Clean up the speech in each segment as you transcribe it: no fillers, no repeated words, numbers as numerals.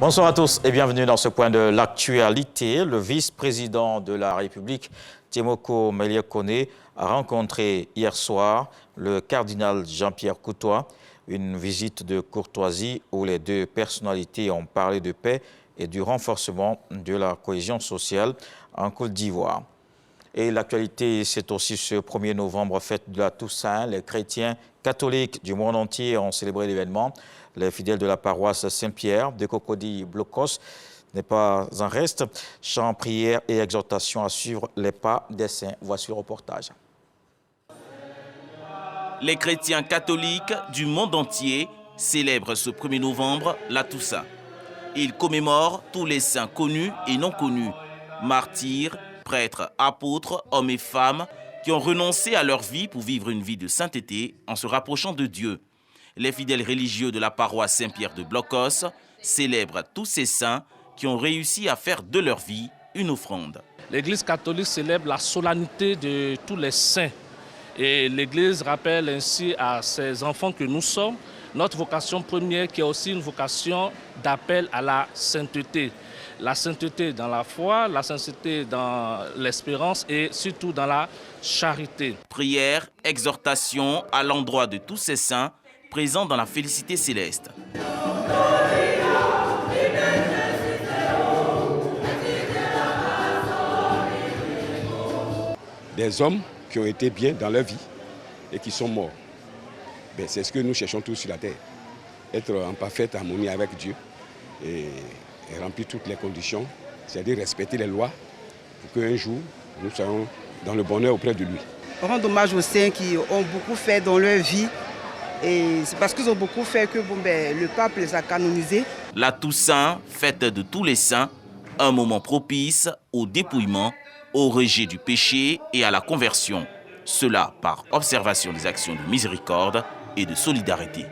Bonsoir à tous et bienvenue dans ce point de l'actualité. Le vice-président de la République, Témoko Mélié-Koné, a rencontré hier soir le cardinal Jean-Pierre Coutois. Une visite de courtoisie où les deux personnalités ont parlé de paix et du renforcement de la cohésion sociale en Côte d'Ivoire. Et l'actualité, c'est aussi ce 1er novembre, fête de la Toussaint. Les chrétiens catholiques du monde entier ont célébré l'événement. Les fidèles de la paroisse Saint-Pierre de Cocody-Blocos n'est pas en reste. Chants, prières et exhortations à suivre les pas des saints. Voici le reportage. Les chrétiens catholiques du monde entier célèbrent ce 1er novembre la Toussaint. Ils commémorent tous les saints connus et non connus, martyrs, prêtres, apôtres, hommes et femmes qui ont renoncé à leur vie pour vivre une vie de sainteté en se rapprochant de Dieu. Les fidèles religieux de la paroisse Saint-Pierre de Blocos célèbrent tous ces saints qui ont réussi à faire de leur vie une offrande. L'Église catholique célèbre la solennité de tous les saints. Et l'Église rappelle ainsi à ses enfants que nous sommes notre vocation première qui est aussi une vocation d'appel à la sainteté. La sainteté dans la foi, la sainteté dans l'espérance et surtout dans la charité. Prière, exhortation à l'endroit de tous ces saints présents dans la félicité céleste. Des hommes qui ont été bien dans leur vie et qui sont morts. C'est ce que nous cherchons tous sur la terre. Être en parfaite harmonie avec Dieu et remplir toutes les conditions, c'est-à-dire respecter les lois pour qu'un jour nous soyons dans le bonheur auprès de lui. On rend hommage aux saints qui ont beaucoup fait dans leur vie. Et c'est parce qu'ils ont beaucoup fait que le pape les a canonisés. La Toussaint, fête de tous les saints, un moment propice au dépouillement, au rejet du péché et à la conversion. Cela par observation des actions de miséricorde et de solidarité.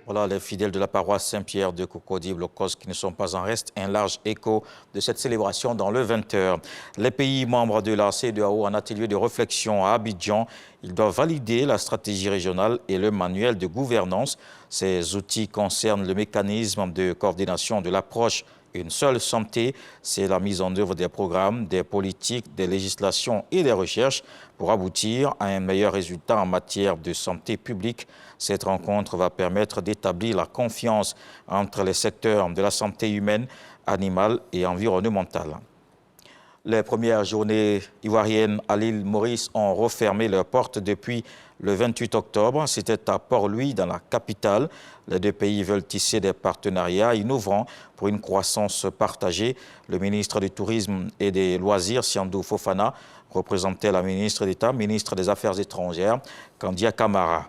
Voilà les fidèles de la paroisse Saint-Pierre de Cocody-Blocos qui ne sont pas en reste. Un large écho de cette célébration dans le 20h. Les pays membres de la CEDEAO en atelier de réflexion à Abidjan, ils doivent valider la stratégie régionale et le manuel de gouvernance. Ces outils concernent le mécanisme de coordination de l'approche Une seule santé, c'est la mise en œuvre des programmes, des politiques, des législations et des recherches pour aboutir à un meilleur résultat en matière de santé publique. Cette rencontre va permettre d'établir la confiance entre les secteurs de la santé humaine, animale et environnementale. Les premières journées ivoiriennes à l'île Maurice ont refermé leurs portes depuis le 28 octobre. C'était à Port-Louis, dans la capitale. Les deux pays veulent tisser des partenariats innovants pour une croissance partagée. Le ministre du Tourisme et des Loisirs, Siandou Fofana, représentait la ministre d'État, ministre des Affaires étrangères, Kandia Camara.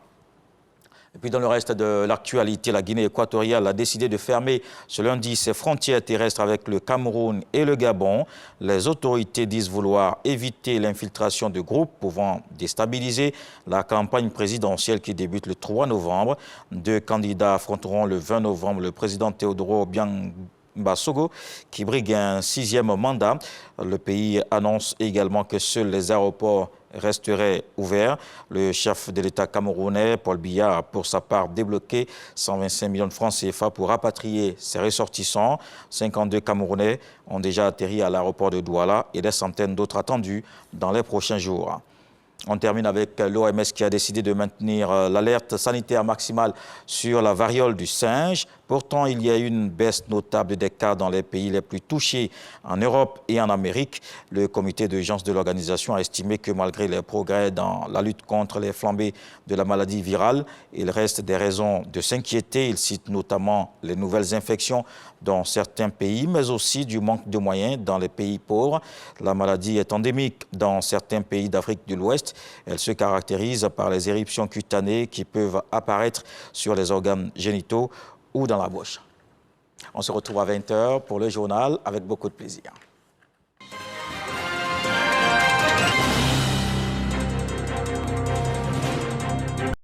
Et puis dans le reste de l'actualité, la Guinée équatoriale a décidé de fermer ce lundi ses frontières terrestres avec le Cameroun et le Gabon. Les autorités disent vouloir éviter l'infiltration de groupes pouvant déstabiliser la campagne présidentielle qui débute le 3 novembre. Deux candidats affronteront le 20 novembre le président Teodoro Obiang Sogo, qui brigue un 6e mandat. Le pays annonce également que seuls les aéroports resteraient ouverts. Le chef de l'État camerounais, Paul Biya, a pour sa part débloqué 125 millions de francs CFA pour rapatrier ses ressortissants. 52 Camerounais ont déjà atterri à l'aéroport de Douala et des centaines d'autres attendus dans les prochains jours. On termine avec l'OMS qui a décidé de maintenir l'alerte sanitaire maximale sur la variole du singe. Pourtant, il y a une baisse notable des cas dans les pays les plus touchés en Europe et en Amérique. Le comité d'urgence de l'organisation a estimé que malgré les progrès dans la lutte contre les flambées de la maladie virale, il reste des raisons de s'inquiéter. Il cite notamment les nouvelles infections dans certains pays, mais aussi du manque de moyens dans les pays pauvres. La maladie est endémique dans certains pays d'Afrique de l'Ouest. Elle se caractérise par les éruptions cutanées qui peuvent apparaître sur les organes génitaux ou dans la bouche. On se retrouve à 20h pour le journal avec beaucoup de plaisir.